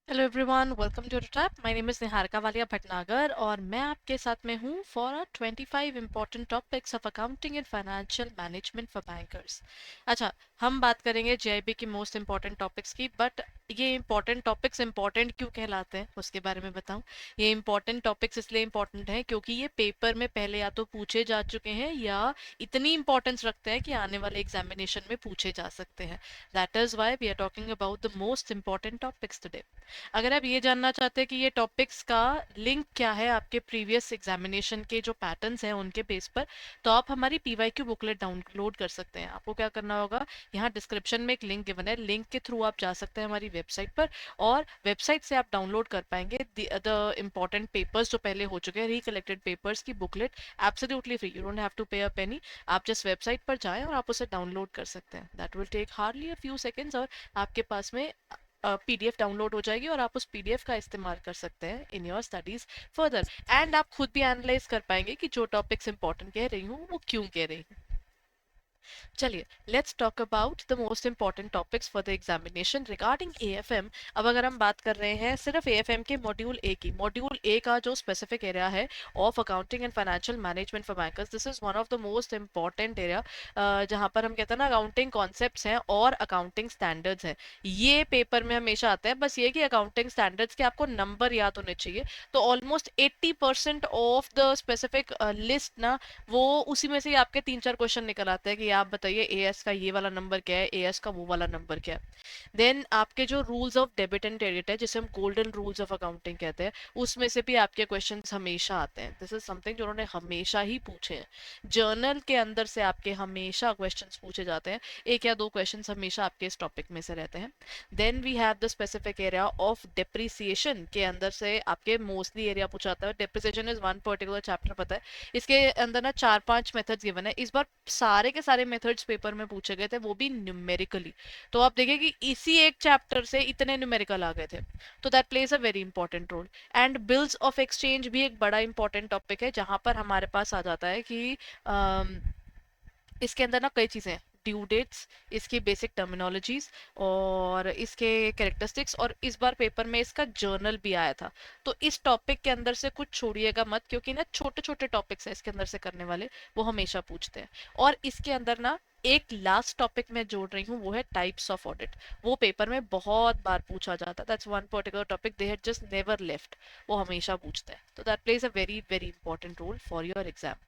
Hello everyone, welcome to the tap. My name is Niharika Walia Bhatnagar और मैं आपके साथ में हूँ for 25 important topics of accounting and financial management for bankers. अच्छा, हम बात करेंगे जेआईबी की मोस्ट इंपॉर्टेंट टॉपिक्स की, बट ये इंपॉर्टेंट टॉपिक्स इंपॉर्टेंट क्यों कहलाते हैं उसके बारे में बताऊं। ये इंपॉर्टेंट टॉपिक्स इसलिए इंपॉर्टेंट है क्योंकि ये पेपर में पहले या तो पूछे जा चुके हैं या इतनी इंपॉर्टेंस रखते हैं कि आने वाले एग्जामिनेशन में पूछे जा सकते हैं। That is why we are talking about the most important topics today. अगर आप ये जानना चाहते हैं कि ये टॉपिक्स का लिंक क्या है आपके प्रीवियस एग्जामिनेशन के जो पैटर्न्स हैं उनके बेस पर, तो आप हमारी पीवाईक्यू बुकलेट डाउनलोड कर सकते हैं। आपको क्या करना होगा, यहाँ डिस्क्रिप्शन में एक लिंक गिवन है, लिंक के थ्रू आप जा सकते हैं हमारी वेबसाइट पर और वेबसाइट से आप डाउनलोड कर पाएंगे द इम्पॉर्टेंट पेपर्स जो पहले हो चुके हैं, रिकलेक्टेड पेपर्स की booklet absolutely free. You don't have to pay a पेनी। आप जस्ट वेबसाइट पर जाएं और आप उसे डाउनलोड कर सकते हैं। That will take hardly a few seconds और आपके पास में पीडीएफ डाउनलोड हो जाएगी और आप उस पीडीएफ का इस्तेमाल कर सकते हैं in your studies further. And आप खुद भी एनालाइज कर पाएंगे कि जो टॉपिक्स इंपॉर्टेंट कह रही हूँ वो क्यों कह रही हूँ। चलिए, let's talk about the most important topics for the examination regarding AFM. अब अगर हम बात कर रहे हैं सिर्फ एएफएम के मॉड्यूल ए की, मॉड्यूल ए का जो स्पेसिफिक एरिया है of accounting and financial management for bankers, this is one of the most important area जहां पर हम कहते हैं ना अकाउंटिंग कॉन्सेप्ट्स हैं और अकाउंटिंग स्टैंडर्ड्स हैं। ये पेपर में हमेशा आता है, बस ये कि अकाउंटिंग स्टैंडर्ड्स के आपको नंबर याद होने चाहिए। तो almost 80% of the specific list ना, वो उसी में से ही आपके तीन चार क्वेश्चन निकल आते हैं कि आप बताइए एएस का ये वाला नंबर क्या है, एएस का वो वाला नंबर क्या है। देन आपके जो rules of debit and credit है, जिसे हम गोल्डन रूल्स ऑफ अकाउंटिंग कहते हैं, उसमें से भी आपके क्वेश्चंस हमेशा आते हैं। दिस इज समथिंग जो उन्होंने हमेशा ही पूछे हैं। जर्नल के अंदर से आपके हमेशा क्वेश्चंस पूछे जाते हैं। एक या दो क्वेश्चंस हमेशा आपके इस टॉपिक में से रहते हैं। Then we have the specific area of depreciation के अंदर से आपके मोस्टली एरिया पूछा जाता है। Depreciation is one particular chapter, पता है। इसके अंदर ना चार पांच मेथड्स गिवन है। इस बार सारे के सारे मेथड्स पेपर में पूछे गए थे, वो भी न्यूमेरिकली। तो आप देखिए कि इसी एक चैप्टर से इतने न्यूमेरिकल आ गए थे। तो that plays a very important role. And bills of exchange भी एक बड़ा इंपॉर्टेंट टॉपिक है, जहां पर हमारे पास आ जाता है कि इसके अंदर ना कई चीज़ें हैं। ड्यू डेट्स, इसकी बेसिक टर्मिनोलॉजीज और इसके कैरेक्टरिस्टिक्स, और इस बार पेपर में इसका जर्नल भी आया था। तो इस टॉपिक के अंदर से कुछ छोड़िएगा मत, क्योंकि ना छोटे छोटे टॉपिक्स हैं इसके अंदर से करने वाले, वो हमेशा पूछते हैं। और इसके अंदर ना एक लास्ट टॉपिक मैं जोड़ रही हूँ, वो है टाइप्स ऑफ ऑडिट। वो पेपर में बहुत बार पूछा जाता है। That's one particular topic they had just never left. वो हमेशा पूछते हैं, तो that plays a very very important role for your exam.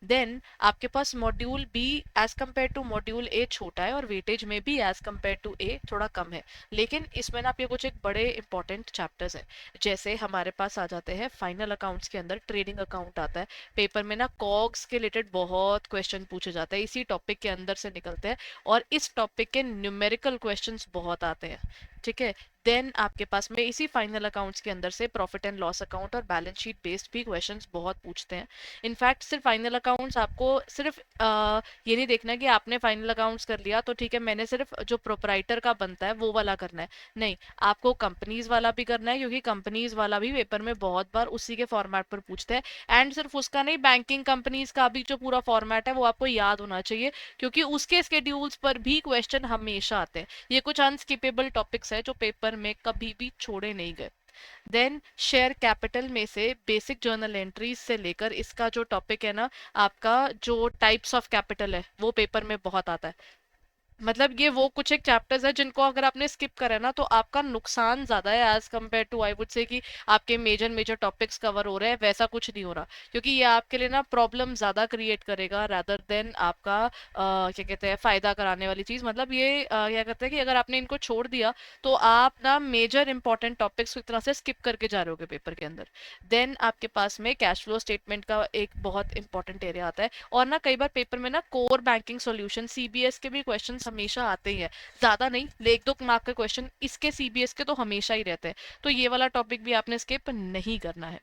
Then आपके पास module B as compare to module A छोटा है और वेटेज में भी एज कम्पेयर टू ए थोड़ा कम है। लेकिन इसमें ना आपके कुछ एक बड़े इंपॉर्टेंट चैप्टर्स हैं। जैसे हमारे पास आ जाते हैं फाइनल अकाउंट्स के अंदर ट्रेडिंग अकाउंट आता है। पेपर में ना कॉग्स के रिलेटेड बहुत क्वेश्चन पूछे जाते हैं, इसी टॉपिक के अंदर से निकलते हैं। और इस टॉपिक के न्यूमेरिकल क्वेश्चंस बहुत आते हैं। ठीक है। देन आपके पास में इसी फाइनल अकाउंट्स के अंदर से प्रॉफिट एंड लॉस अकाउंट और बैलेंस शीट बेस्ड भी क्वेश्चंस बहुत पूछते हैं। इनफैक्ट सिर्फ फाइनल अकाउंट्स आपको सिर्फ ये नहीं देखना है कि आपने फाइनल अकाउंट्स कर लिया तो ठीक है, मैंने सिर्फ जो प्रोपराइटर का बनता है वो वाला करना है। नहीं, आपको कंपनीज वाला भी करना है, क्योंकि कंपनीज वाला भी पेपर में बहुत बार उसी के फॉर्मेट पर पूछते हैं। एंड सिर्फ उसका नहीं, बैंकिंग कंपनीज का भी जो पूरा फॉर्मेट है वो आपको याद होना चाहिए, क्योंकि उसके स्केड्यूल्स पर भी क्वेश्चन हमेशा आते हैं। ये कुछ अनस्किपेबल टॉपिक्स है जो पेपर में कभी भी छोड़े नहीं गए। देन शेयर कैपिटल में से बेसिक जर्नल एंट्रीज से लेकर इसका जो टॉपिक है ना, आपका जो टाइप्स ऑफ कैपिटल है, वो पेपर में बहुत आता है। मतलब ये वो कुछ एक चैप्टर्स है जिनको अगर आपने स्किप करा ना तो आपका नुकसान ज्यादा है as compare to, I would say, कि आपके मेजर मेजर टॉपिक्स कवर हो रहे हैं, वैसा कुछ नहीं हो रहा। क्योंकि ये आपके लिए ना प्रॉब्लम ज्यादा क्रिएट करेगा रादर देन आपका क्या कहते हैं फायदा कराने वाली चीज। मतलब ये क्या कहते हैं कि अगर आपने इनको छोड़ दिया तो आप ना मेजर इंपॉर्टेंट टॉपिक्स को एक तरह से स्किप करके जा रहे होगे पेपर के अंदर। देन आपके पास में कैश फ्लो स्टेटमेंट का एक बहुत इंपॉर्टेंट एरिया आता है। और ना कई बार पेपर में ना कोर बैंकिंग सॉल्यूशन सीबीएस के भी क्वेश्चंस हमेशा आते ही है। ज्यादा नहीं, एक दो मार्क के क्वेश्चन इसके सीबीएस के तो हमेशा ही रहते हैं। तो ये वाला टॉपिक भी आपने स्किप नहीं करना है।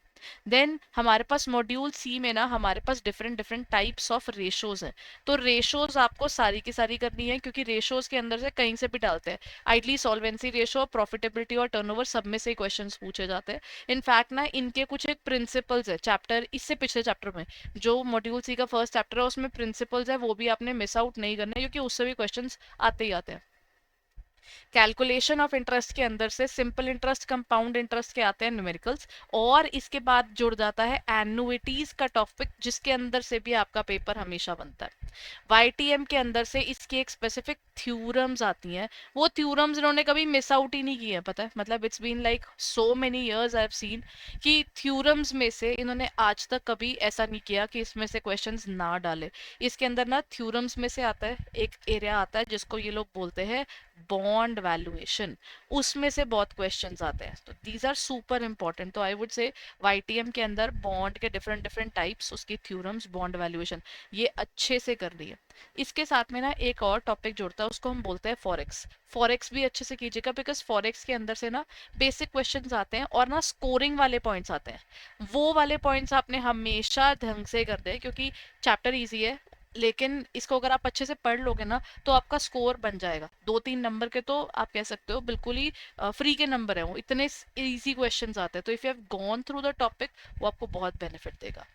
देन हमारे पास मॉड्यूल सी में ना हमारे पास different different types of ratios हैं। तो रेशोज आपको सारी की सारी करनी है, क्योंकि रेशोज के अंदर से कहीं से भी डालते हैं। आइडली सॉल्वेंसी रेशो, प्रॉफिटेबिलिटी और टर्नओवर, सब में से क्वेश्चंस पूछे जाते हैं। इनफैक्ट ना इनके कुछ एक प्रिंसिपल्स है, चैप्टर इससे पिछले चैप्टर में जो मॉड्यूल सी का फर्स्ट चैप्टर है उसमें प्रिंसिपल्स है, वो भी आपने मिस आउट नहीं करना है, क्योंकि उससे भी क्वेश्चंस आते ही आते हैं। कैलकुलेशन ऑफ इंटरेस्ट के अंदर से सिंपल इंटरेस्ट, कंपाउंड इंटरेस्ट के आते हैं न्यूमेरिकल्स, और इसके बाद जुड़ जाता है एनुइटीज का टॉपिक, जिसके अंदर से भी आपका पेपर हमेशा बनता है। वाईटीएम के अंदर से इसकी एक स्पेसिफिक थ्योरम्स आती हैं। वो थ्योरम्स इन्होंने कभी मिस आउट ही नहीं किए हैं, पता है, मतलब it's been like so many years I have seen कि थ्योरम्स में से इन्होंने आज तक कभी ऐसा नहीं किया कि इसमें से क्वेश्चंस ना डाले। इसके अंदर ना थ्योरम्स में से आता है एक एरिया आता है जिसको ये लोग बोलते हैं बॉन्ड वैल्यूएशन, उसमें से बहुत क्वेश्चंस आते हैं। तो दीज आर सुपर इंपॉर्टेंट। तो आई वुड से वाईटीएम के अंदर बॉन्ड के डिफरेंट डिफरेंट टाइप्स, उसकी थ्योरम्स, बॉन्ड वैल्यूएशन, ये अच्छे से कर रही है। इसके साथ में ना एक और टॉपिक जुड़ता है, उसको हम बोलते हैं फॉरेक्स। फॉरेक्स भी अच्छे से कीजिएगा, बिकॉज फॉरेक्स के अंदर से ना बेसिक क्वेश्चंस आते हैं और ना स्कोरिंग वाले पॉइंट्स आते हैं। वो वाले पॉइंट्स आपने हमेशा ढंग से कर दे, क्योंकि चैप्टर ईजी है, लेकिन इसको अगर आप अच्छे से पढ़ लोगे ना तो आपका स्कोर बन जाएगा। 2-3 नंबर के तो आप कह सकते हो बिल्कुल ही फ्री के नंबर है, वो इतने इजी क्वेश्चंस आते हैं। तो if you have gone through the topic, वो आपको बहुत बेनिफिट देगा।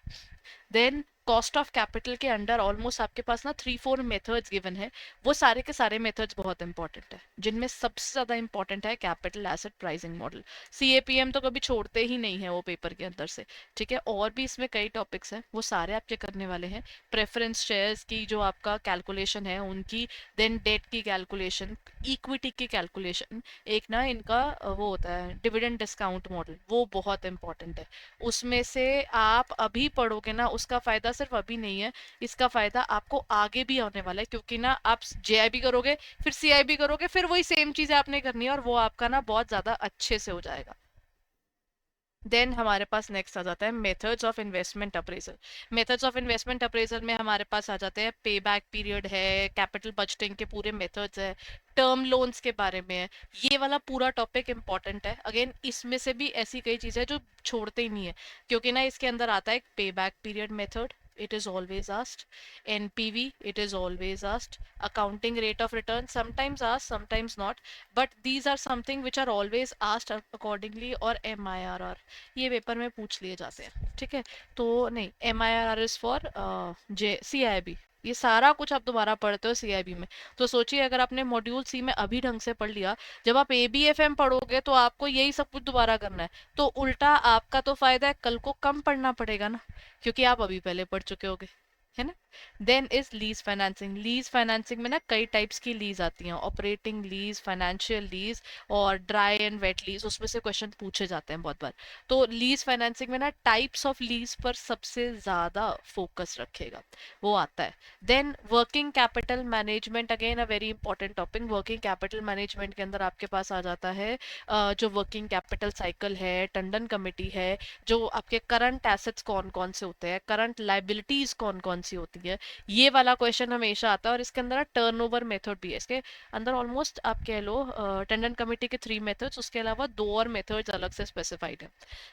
देन कॉस्ट ऑफ कैपिटल के अंडर ऑलमोस्ट आपके पास ना 3-4 मेथड्स गिवन है। वो सारे के सारे मेथड्स बहुत इंपॉर्टेंट है, जिनमें सबसे ज्यादा इंपॉर्टेंट है capital asset pricing model. CAPM तो कभी छोड़ते ही नहीं है वो पेपर के अंदर से, ठीक है। और भी इसमें कई टॉपिक्स हैं, वो सारे आपके करने वाले हैं। प्रेफरेंस शेयर्स की जो आपका कैलकुलेशन है उनकी, देन डेट की कैलकुलेशन, इक्विटी की कैलकुलेशन, एक ना इनका वो होता है डिविडेंड डिस्काउंट मॉडल, वो बहुत इंपॉर्टेंट है। उसमें से आप अभी पढ़ोगे ना, उसका फायदा सिर्फ अभी नहीं है, इसका फायदा आपको आगे भी आने वाला है, क्योंकि ना आप जेआईबी करोगे, फिर सीआईबी करोगे, फिर वही सेम चीजें आपने करनी है, और वो आपका ना बहुत ज्यादा अच्छे से हो जाएगा। देन हमारे पास नेक्स्ट आ जाता है methods of investment appraisal. Methods of investment appraisal में हमारे पास आ जाते हैं पे बैक पीरियड है, कैपिटल बजटिंग के पूरे मेथड्स है, टर्म लोन्स के बारे में है। ये वाला पूरा टॉपिक इंपॉर्टेंट है। अगेन इसमें से भी ऐसी कई चीजें जो छोड़ते ही नहीं है, क्योंकि ना इसके अंदर आता है पे back period method, it is always asked, npv it is always asked, accounting rate of return sometimes asked sometimes not, but these are something which are always asked accordingly, और mirr ये पेपर में पूछ लिए जाते हैं, ठीक है। तो नहीं, mirr is for J CIB, ये सारा कुछ आप दोबारा पढ़ते हो सीआईबी में। तो सोचिए अगर आपने मॉड्यूल सी में अभी ढंग से पढ़ लिया, जब आप एबीएफएम पढ़ोगे तो आपको यही सब कुछ दोबारा करना है। तो उल्टा आपका तो फायदा है, कल को कम पढ़ना पड़ेगा ना, क्योंकि आप अभी पहले पढ़ चुके होगे, है ना। Then is lease financing. Lease financing में ना कई टाइप्स की लीज आती हैं, ऑपरेटिंग लीज, फाइनेंशियल लीज और ड्राई एंड वेट लीज, उसमें से क्वेश्चन पूछे जाते हैं बहुत बार। तो लीज फाइनेंसिंग में ना टाइप्स ऑफ लीज पर सबसे ज्यादा फोकस रखेगा, वो आता है। Then working capital management, again a very important topic. Working capital management के अंदर आपके पास आ जाता है जो वर्किंग कैपिटल साइकिल है, टंडन कमेटी है, जो आपके करंट एसेट्स कौन कौन से होते हैं, करंट लाइबिलिटीज कौन कौन सी होती है, ये वाला क्वेश्चन हमेशा आता है। और इसके अंदर टर्नओवर मेथड भी है। इसके अंदर ऑलमोस्ट आप कह लो टंडन कमेटी के 3 मेथड्स, उसके अलावा 2 और मेथड्स अलग से स्पेसिफाइड है।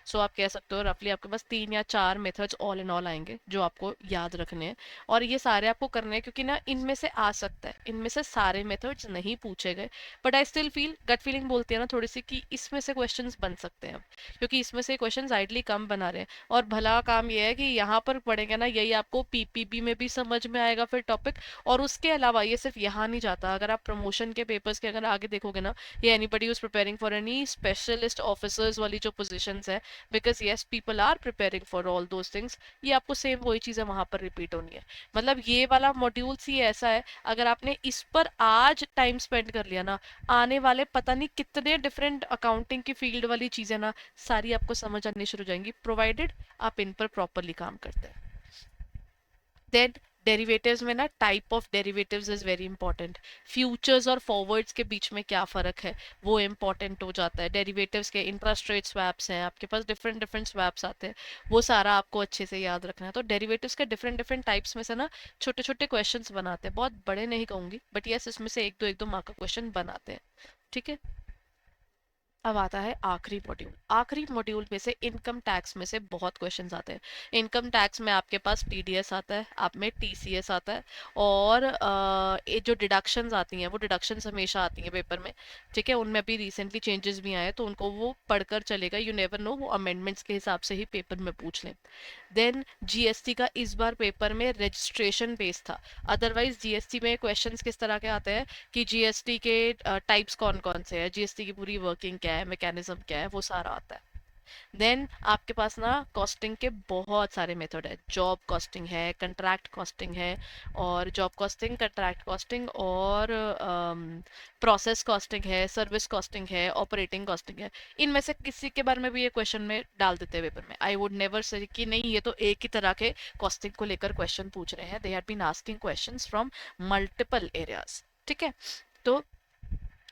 सो आप कह सकते हो रफली आपके पास 3 या 4 मेथड्स ऑल इन ऑल आएंगे जो आपको याद रखने हैं, और ये सारे आपको करने हैं, क्योंकि ना इनमें से आ सकता है, इनमें से सारे मेथड्स नहीं पूछे गए, but I still feel, gut feeling बोलती है ना थोड़ी सी, कि इसमें से क्वेश्चंस बन सकते हैं, क्योंकि इसमें से क्वेश्चंस आइडली कम बना रहे हैं। और भला काम ये है कि यहाँ पर पढ़ेंगे ना, यही आपको पीपीबी में भी समझ में आएगा फिर टॉपिक। और उसके अलावा ये सिर्फ यहाँ नहीं जाता, अगर आप प्रमोशन के पेपर्स के अगर आगे देखोगे ना, ये anybody who is preparing for any specialist officers वाली जो पोजीशंस है, because yes people are preparing for all those things, ये आपको सेम वही चीजें वहां पर रिपीट होनी है। मतलब ये वाला मॉड्यूल्स ही ऐसा है, अगर आपने इस पर आज टाइम स्पेंड कर लिया ना, आने वाले पता नहीं कितने डिफरेंट अकाउंटिंग की फील्ड वाली चीजें ना सारी आपको समझ आनी शुरू हो जाएंगी, प्रोवाइडेड आप इन पर प्रॉपरली काम करते हैं। देन डेरिवेटिव्स में ना type of derivatives is very important. Futures और फॉरवर्ड्स के बीच में क्या फर्क है, वो इंपॉर्टेंट हो जाता है। डेरिवेटिव्स के इंटरेस्ट रेट स्वैप्स हैं, आपके पास डिफरेंट डिफरेंट स्वैप्स आते हैं, वो सारा आपको अच्छे से याद रखना है। तो डेरिवेटिव्स के डिफरेंट डिफरेंट टाइप्स में से ना छोटे छोटे क्वेश्चंस बनाते हैं, बहुत बड़े नहीं कहूंगी, बट यस इसमें से एक दो मार्क का क्वेश्चन बनाते हैं, ठीक है। अब आता है आखिरी मॉड्यूल। आखिरी मॉड्यूल में से इनकम टैक्स में से बहुत क्वेश्चंस आते हैं। इनकम टैक्स में आपके पास टीडीएस आता है, आप में टीसीएस आता है, और ये जो डिडक्शंस आती हैं वो डिडक्शंस हमेशा आती हैं पेपर में। ठीक है, उनमें अभी रिसेंटली चेंजेस भी आए हैं, तो उनको वो पढ़कर चलेगा, यू नेवर नो, वो अमेंडमेंट्स के हिसाब से ही पेपर में पूछ लें। देन जीएसटी का इस बार पेपर में रजिस्ट्रेशन बेस था। अदरवाइज जीएसटी में क्वेश्चंस किस तरह के आते हैं कि जीएसटी के टाइप्स कौन कौन से हैं, जीएसटी की पूरी वर्किंग क्या है, मैकेनिज्म क्या है, वो सारा आता है। देन आपके पास ना कॉस्टिंग के बहुत सारे मेथड है। जॉब कॉस्टिंग है, कंट्रैक्ट कॉस्टिंग है, और जॉब कॉस्टिंग, कंट्रैक्ट कॉस्टिंग, और प्रोसेस कॉस्टिंग है, सर्विस कॉस्टिंग है, ऑपरेटिंग कॉस्टिंग है। इनमें से किसी के बारे में भी ये क्वेश्चन में डाल देते हैं पेपर में। आई वुड नेवर से कि नहीं ये तो एक ही तरह के कॉस्टिंग को लेकर क्वेश्चन पूछ रहे हैं। They have been asking questions from multiple areas. ठीक है, तो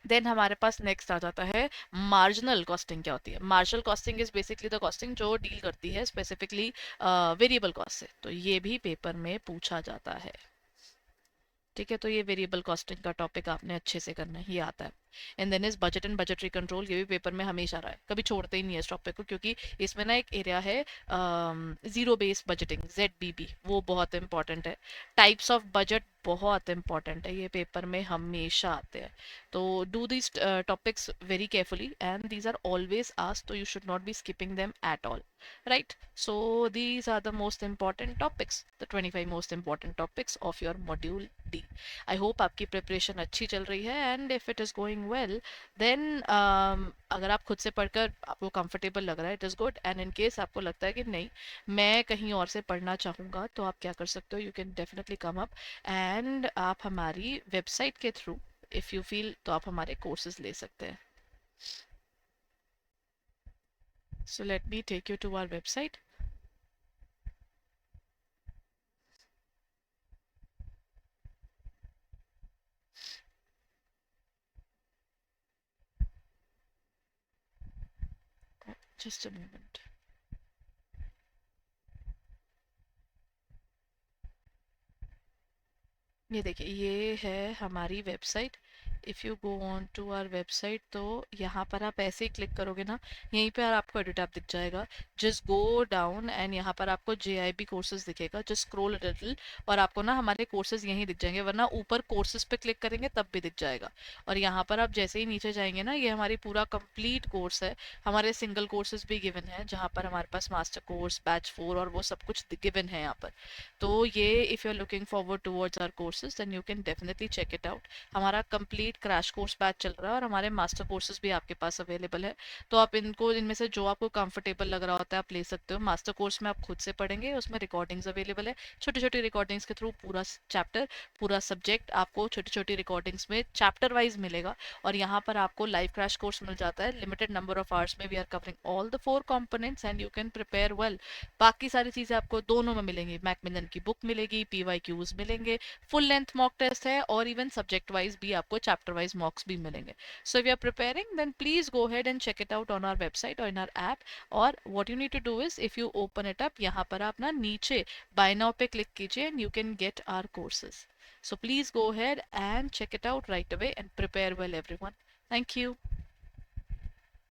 देन हमारे पास नेक्स्ट आ जाता है मार्जिनल कॉस्टिंग। क्या होती है marginal costing? Is basically the costing जो डील करती है स्पेसिफिकली वेरिएबल कॉस्ट से। तो ये भी पेपर में पूछा जाता है। ठीक है, तो ये वेरिएबल कॉस्टिंग का टॉपिक आपने अच्छे से करना है, ये आता है। And then is budget and budgetary control. ये भी पेपर में हमेशा रहा है, कभी छोड़ते ही नहीं है इस टॉपिक को, क्योंकि इसमें ना एक एरिया है जीरो बेस बजटिंग, ZBB, वो बहुत इंपॉर्टेंट है। टाइप्स ऑफ बजट बहुत इंपॉर्टेंट है, ये पेपर में हमेशा आते हैं। तो do these topics very carefully, and these are always asked, तो you should not be skipping them at all, right? So these are the most important topics, the 25 most important topics of your module D. I hope आपकी preparation अच्छी चल रही है, and if it is going well then अगर आप खुद से पढ़कर आपको कंफर्टेबल लग रहा है, it is good. And in case आपको लगता है कि नहीं मैं कहीं और से पढ़ना चाहूँगा, तो आप क्या कर सकते हो, you can definitely come up, and आप हमारी वेबसाइट के थ्रू इफ़ यू फील तो आप हमारे कोर्सेज ले सकते हैं। So let me take you to our website. Just a moment. ये देखिए, ये है हमारी website. If you go on to our website, तो यहाँ पर आप ऐसे ही क्लिक करोगे ना, यहीं पे आपको एडिट ऐप दिख जाएगा। जस्ट गो डाउन एंड यहाँ पर आपको JIB कोर्सेज दिखेगा, जस्ट स्क्रॉल लिटिल, और आपको ना हमारे कोर्सेज यहीं दिख जाएंगे, वरना ऊपर कोर्सेज पे क्लिक करेंगे तब भी दिख जाएगा। और यहाँ पर आप जैसे ही नीचे जाएंगे ना, ये हमारी पूरा कंप्लीट कोर्स है। हमारे सिंगल कोर्सेज भी गिवन है, जहाँ पर हमारे पास मास्टर कोर्स, बैच 4 और वो सब कुछ गिवन है यहाँ पर। तो ये if you are looking forward towards our courses then you can definitely check it out. हमारा कंप्लीट क्रैश कोर्स बैच चल रहा है, और हमारे मास्टर कोर्सेज भी आपके पास अवेलेबल है। तो आप इनको, इनमें से जो आपको कंफर्टेबल लग रहा होता है आप ले सकते हो। मास्टर कोर्स में आप खुद से पढ़ेंगे, उसमें रिकॉर्डिंग्स अवेलेबल है, छोटी छोटी रिकॉर्डिंग्स के थ्रू पूरा चैप्टर, पूरा सब्जेक्ट आपको छोटी छोटी रिकॉर्डिंग्स में चैप्टर वाइज मिलेगा। और यहाँ पर आपको लाइव क्रैश कोर्स मिल जाता है, लिमिटेड नंबर ऑफ आवर्स में we are covering all the 4 components and you can prepare well. बाकी सारी चीज़ें आपको दोनों में मिलेंगी, मैकमिलन की बुक मिलेगी, PYQs मिलेंगे, फुल लेंथ मॉक टेस्ट है, और इवन सब्जेक्ट वाइज भी आपको चैप्टर वाइज मॉक्स भी मिलेंगे। So if you are preparing then please go head and check it out on our website और इन आवर ऐप। और what you need to do is if you open it up, यहाँ पर आप ना नीचे buy now पे click कीजिए and you can get our courses. So please go ahead and check it out right away and prepare well everyone. Thank you.